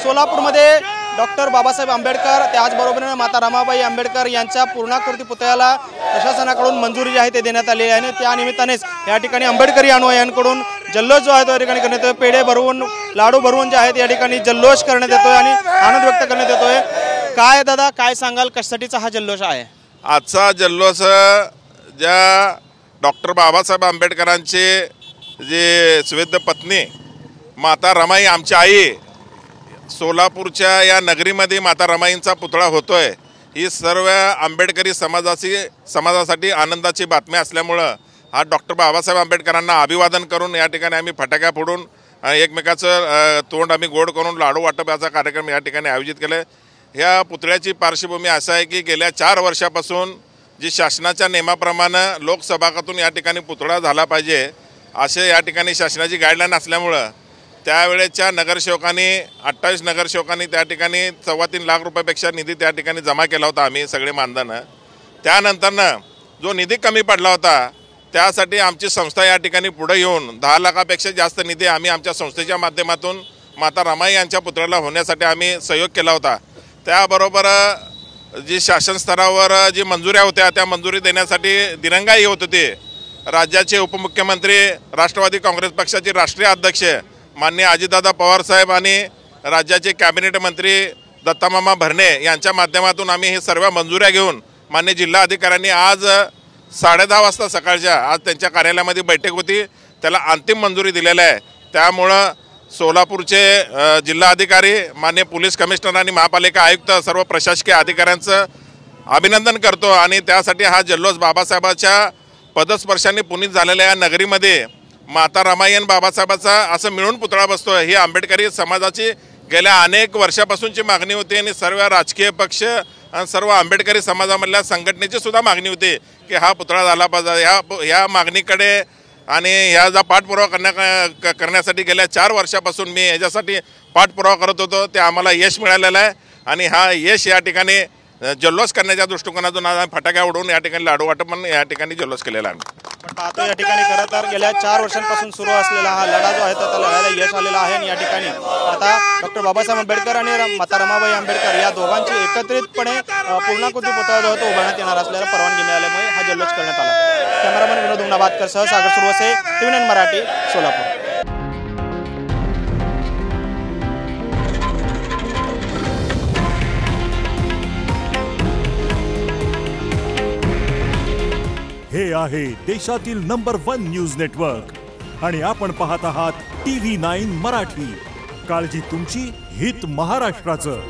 सोलापूरमध्ये डॉक्टर बाबासाहेब आंबेडकर त्याचबरोबर माता रमाबाई आंबेडकर यांच्या पूर्णाकृती पुतळ्याला प्रशासनाकडून मंजुरी जी आहे ते देण्यात आलेली आहे आणि त्या निमित्तानेच या ठिकाणी आंबेडकरी अनुयायांकडून जल्लोष जो आहे तो या ठिकाणी करण्यात येतोय। पेढे भरवून लाडू भरवून जे आहेत या ठिकाणी जल्लोष करण्यात येतोय आणि आनंद व्यक्त करण्यात येतोय। काय दादा काय सांगाल, कशासाठीचा हा जल्लोष आहे? आजचा जल्लोष ज्या डॉक्टर बाबासाहेब आंबेडकरांचे जे सुवेद्य पत्नी माता रमाई आमची आई सोलापूरच्या या नगरीमध्ये माता रमाईंचा पुतळा होतोय, ही सर्व आंबेडकरी समाजासाठी आनंदाची बातमी असल्यामुळं हा डॉक्टर बाबासाहेब आंबेडकरांना अभिवादन करून या ठिकाणी आम्ही फटाक्या फोडून एकमेकाचं तोंड आम्ही गोड करून लाडू वाटप याचा कार्यक्रम या ठिकाणी आयोजित केला। ह्या पुतळ्याची पार्श्वभूमी असा आहे की गेल्या 4 वर्षापासून जी शासनाच्या नियमाप्रमाणे लोकसभागातून या ठिकाणी पुतळा झाला पाहिजे असे या ठिकाणी शासनाची गाईडलाईन असल्यामुळं त्यावेळेच्या नगरसेवकांनी 28 नगरसेवकांनी त्या ठिकाणी 3.25 लाख रुपयापेक्षा निधी त्या ठिकाणी जमा केला होता आम्ही सगळे मानधनं। त्यानंतरनं जो निधी कमी पडला होता त्यासाठी आमची संस्था या ठिकाणी पुढे येऊन 10 लाखापेक्षा जास्त निधी आम्ही आमच्या संस्थेच्या माध्यमातून माता रमाई यांच्या पुतळ्याला होण्यासाठी आम्ही सहयोग केला होता। त्याबरोबर जी शासन स्तरावर जी मंजुऱ्या होत्या त्या मंजुरी देण्यासाठी दिरंगाई होत होती। राज्याचे उपमुख्यमंत्री राष्ट्रवादी काँग्रेस पक्षाचे राष्ट्रीय अध्यक्ष माननीय अजितदादा पवार साहेब आणि राज्याचे कॅबिनेट मंत्री दत्तामामा भरणे यांच्या माध्यमातून आम्ही हे सर्व मंजुऱ्या घेऊन माननीय जिल्हाधिकाऱ्यांनी आज 10:30 वाजता सकाळच्या आज त्यांच्या कार्यालयामध्ये बैठक होती, त्याला अंतिम मंजुरी दिलेली आहे। त्यामुळं सोलापूरचे जिल्हाधिकारी माननीय पोलीस कमिशनर आणि महापालिका आयुक्त सर्व प्रशासकीय अधिकाऱ्यांचं अभिनंदन करतो आणि त्यासाठी हा जल्लोष बाबासाहेबांच्या पदस्पर्शाने पुनीत झालेल्या या नगरीमध्ये माता रमाई आणि बाबासाहेबाचा असं मिळून पुतळा बसतो। ही आंबेडकरी समाजाची गेल्या अनेक वर्षापासूनची मागणी होती आणि सर्व राजकीय पक्ष आणि सर्व आंबेडकरी समाजामधल्या संघटनेची सुद्धा मागणी होती की हा पुतळा झाला पाहिजे। ह्या मागणीकडे आणि ह्याचा पाठपुरावा करण्यासाठी गेल्या 4 वर्षापासून मी याच्यासाठी पाठपुरावा करत होतो, ते आम्हाला यश मिळालेलं आहे आणि हा यश या ठिकाणी जल्लोष करण्याच्या दृष्टिकोनातून फटाक्या उडवून या ठिकाणी लाडू वाटप म्हणून या ठिकाणी जल्लोष केलेला आहे। पण पाहतो या ठिकाणी खरं तर गेल्या 4 वर्षांपासून सुरू असलेला हा लढा जो आहे तर त्या लढ्याला यश आलेलं आहे आणि या ठिकाणी आता डॉक्टर बाबासाहेब आंबेडकर आणि माता रमाबाई आंबेडकर या दोघांची एकत्रितपणे पूर्णाकृती पुतळा जो आहे तो उभारण्यात येणार असल्याला परवानगी मिळाल्यामुळे हा जल्लोष करण्यात आला। कॅमेरामन विनोद उमनाबादकर सह सागर सुरवसे, TV9 मराठी, सोलापूर। हे आहे देशातील नंबर 1 न्यूज नेटवर्क आणि आपण पाहत आहात TV9 मराठी। काळजी तुमची, हित महाराष्ट्राचं।